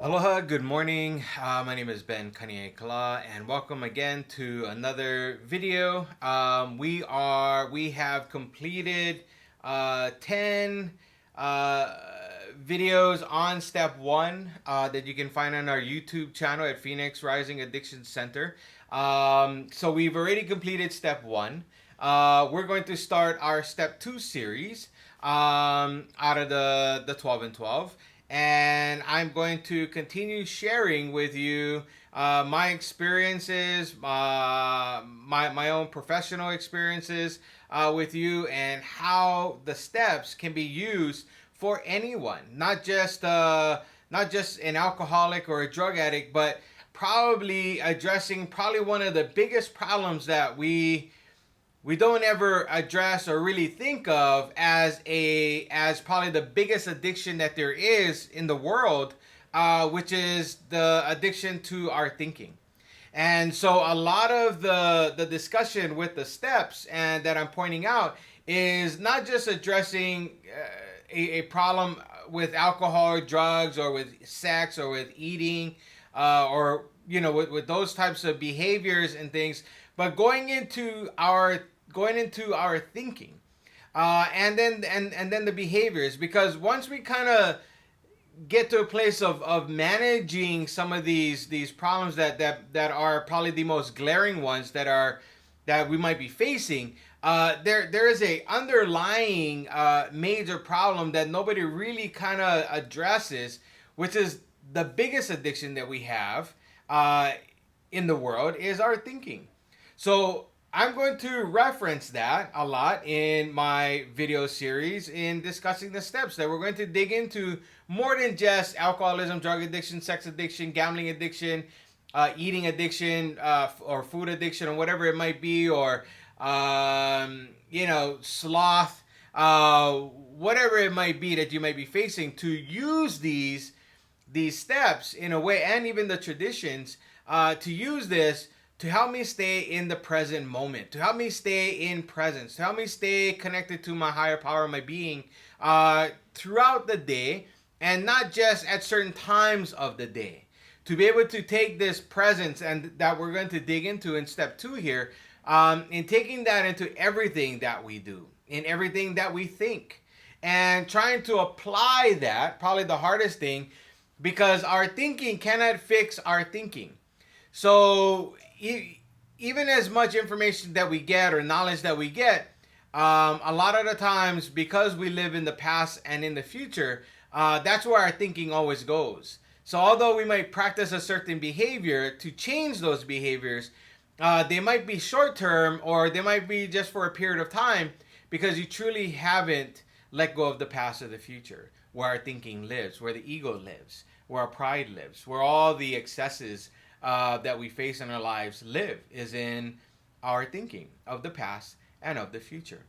Aloha, good morning. My name is Ben Kaneaiakala, and welcome again to another video. We have completed 10 videos on step one that you can find on our YouTube channel at Phoenix Rising Addiction Center. So we've already completed step one. We're going to start our step two series out of the 12 and 12. And I'm going to continue sharing with you my experiences, my own professional experiences with you, and how the steps can be used for anyone, not just an alcoholic or a drug addict, but probably addressing one of the biggest problems that we don't ever address or really think of as probably the biggest addiction that there is in the world, which is the addiction to our thinking. And so a lot of the discussion with the steps and that I'm pointing out is not just addressing a problem with alcohol or drugs or with sex or with eating or with those types of behaviors and things, but going into our thinking, and then the behaviors. Because once we kind of get to a place of managing some of these problems that are probably the most glaring ones that we might be facing, there is a underlying major problem that nobody really kind of addresses, which is the biggest addiction that we have in the world is our thinking. So I'm going to reference that a lot in my video series in discussing the steps that we're going to dig into more than just alcoholism, drug addiction, sex addiction, gambling addiction, eating addiction, or food addiction, or whatever it might be, or sloth, whatever it might be that you might be facing, to use these steps in a way, and even the traditions, to use this to help me stay in the present moment, to help me stay in presence, to help me stay connected to my higher power, my being, throughout the day, and not just at certain times of the day. To be able to take this presence, and that we're going to dig into in step two here, in taking that into everything that we do, in everything that we think, and trying to apply that, probably the hardest thing, because our thinking cannot fix our thinking. So even as much information that we get or knowledge that we get, a lot of the times, because we live in the past and in the future, that's where our thinking always goes. So although we might practice a certain behavior to change those behaviors, they might be short term, or they might be just for a period of time, because you truly haven't let go of the past or the future, where our thinking lives, where the ego lives, where our pride lives, where all the excesses that we face in our lives live, is in our thinking of the past and of the future.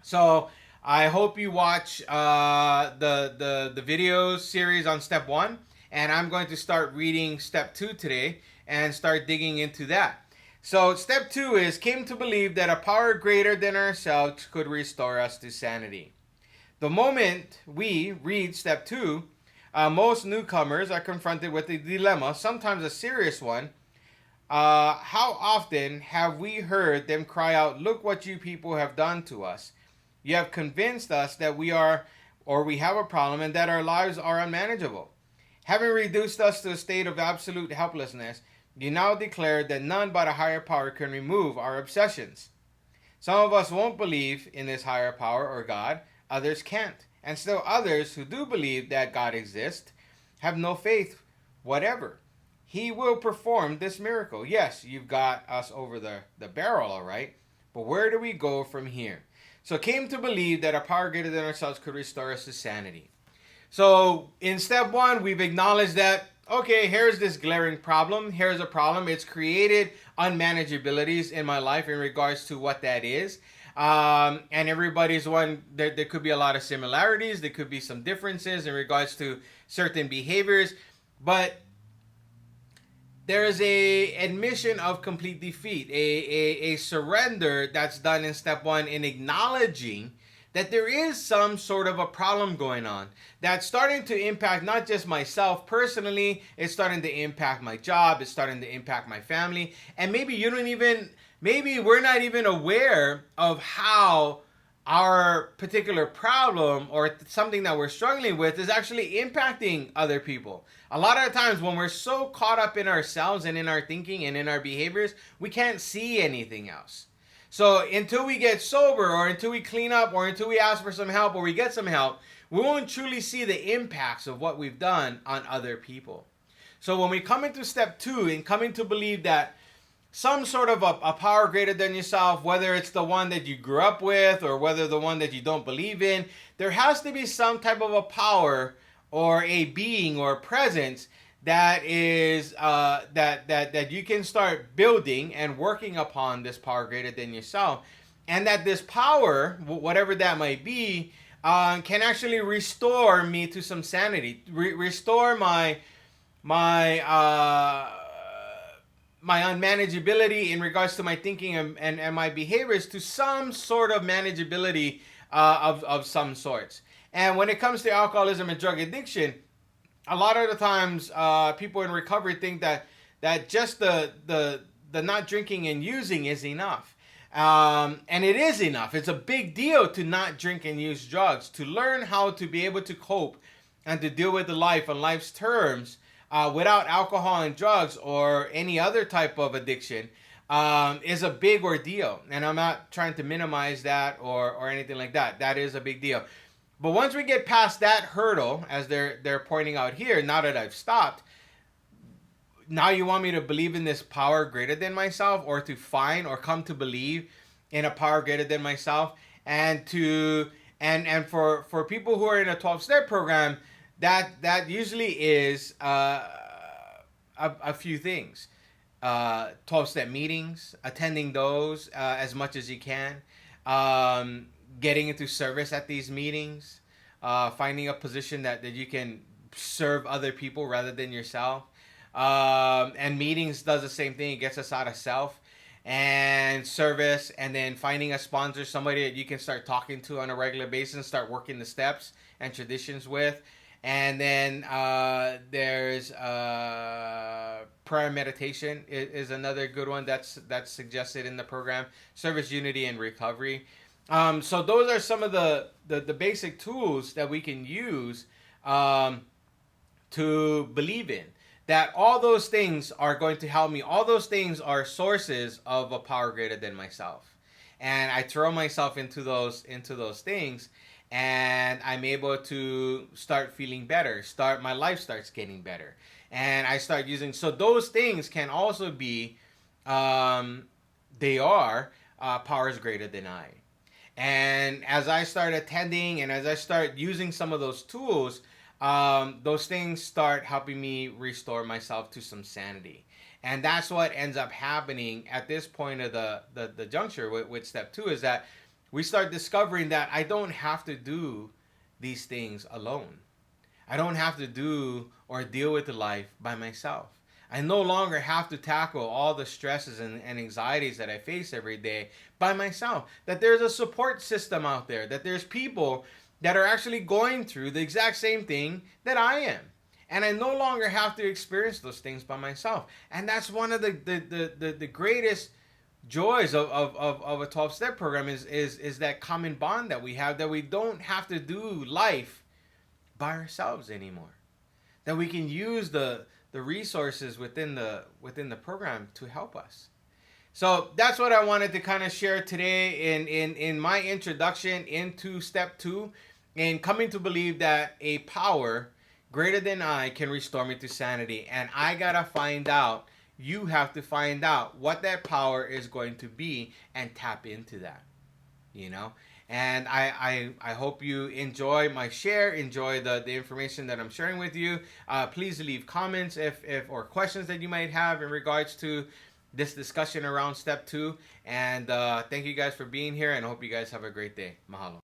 So I hope you watch the video series on step one, and I'm going to start reading step two today and start digging into that. So step two is came to believe that a power greater than ourselves could restore us to sanity. The moment we read step two, most newcomers are confronted with a dilemma, sometimes a serious one. How often have we heard them cry out, "Look what you people have done to us. You have convinced us that we have a problem and that our lives are unmanageable. Having reduced us to a state of absolute helplessness, you now declare that none but a higher power can remove our obsessions. Some of us won't believe in this higher power or God, others can't. And still others who do believe that God exists have no faith whatever. He will perform this miracle. Yes, you've got us over the barrel, all right, but where do we go from here?" So came to believe that a power greater than ourselves could restore us to sanity. So in step one, we've acknowledged that, okay, here's this glaring problem. Here's a problem. It's created unmanageabilities in my life in regards to what that is. And everybody's one, there could be a lot of similarities. There could be some differences in regards to certain behaviors. But there is a admission of complete defeat, a surrender that's done in step one, in acknowledging that there is some sort of a problem going on that's starting to impact not just myself personally, it's starting to impact my job, it's starting to impact my family, and maybe we're not even aware of how our particular problem or something that we're struggling with is actually impacting other people. A lot of times when we're so caught up in ourselves and in our thinking and in our behaviors, we can't see anything else. So until we get sober or until we clean up or until we ask for some help or we get some help, we won't truly see the impacts of what we've done on other people. So when we come into step 2 and coming to believe that some sort of a power greater than yourself, whether it's the one that you grew up with or whether the one that you don't believe in, there has to be some type of a power or a being or a presence that is that you can start building and working upon this power greater than yourself, and that this power, whatever that might be, can actually restore me to some sanity, restore my my unmanageability in regards to my thinking and my behaviors to some sort of manageability of some sorts. And when it comes to alcoholism and drug addiction, a lot of the times people in recovery think that just the not drinking and using is enough. And it is enough. It's a big deal to not drink and use drugs, to learn how to be able to cope and to deal with the life on life's terms without alcohol and drugs or any other type of addiction is a big ordeal. And I'm not trying to minimize that or anything like that. That is a big deal. But once we get past that hurdle, as they're pointing out here, now that I've stopped, now you want me to believe in this power greater than myself, or to find or come to believe in a power greater than myself, and for people who are in a 12-step program, that usually is a few things. 12-step meetings, attending those as much as you can, getting into service at these meetings, finding a position that you can serve other people rather than yourself. And meetings does the same thing. It gets us out of self and service, and then finding a sponsor, somebody that you can start talking to on a regular basis, start working the steps and traditions with. And then there's prayer and meditation is another good one that's suggested in the program. Service, unity, and recovery. So those are some of the basic tools that we can use to believe in. That all those things are going to help me. All those things are sources of a power greater than myself. And I throw myself into those things, and I'm able to start feeling better. My life starts getting better. And I start using, so those things can also be, they are powers greater than I. And as I start attending and as I start using some of those tools, those things start helping me restore myself to some sanity. And that's what ends up happening at this point of the juncture with step 2, is that we start discovering that I don't have to do these things alone. I don't have to do or deal with the life by myself. I no longer have to tackle all the stresses and anxieties that I face every day by myself. That there's a support system out there. That there's people that are actually going through the exact same thing that I am. And I no longer have to experience those things by myself. And that's one of the greatest joys of a 12-step program is that common bond that we have, that we don't have to do life by ourselves anymore. That we can use the resources within the program to help us. So that's what I wanted to kind of share today in my introduction into step 2, and coming to believe that a power greater than I can restore me to sanity. And I gotta find out, you have to find out what that power is going to be and tap into that, you know. And I hope you enjoy my share, enjoy the information that I'm sharing with you. Please leave comments if or questions that you might have in regards to this discussion around step 2. And thank you guys for being here, and I hope you guys have a great day. Mahalo.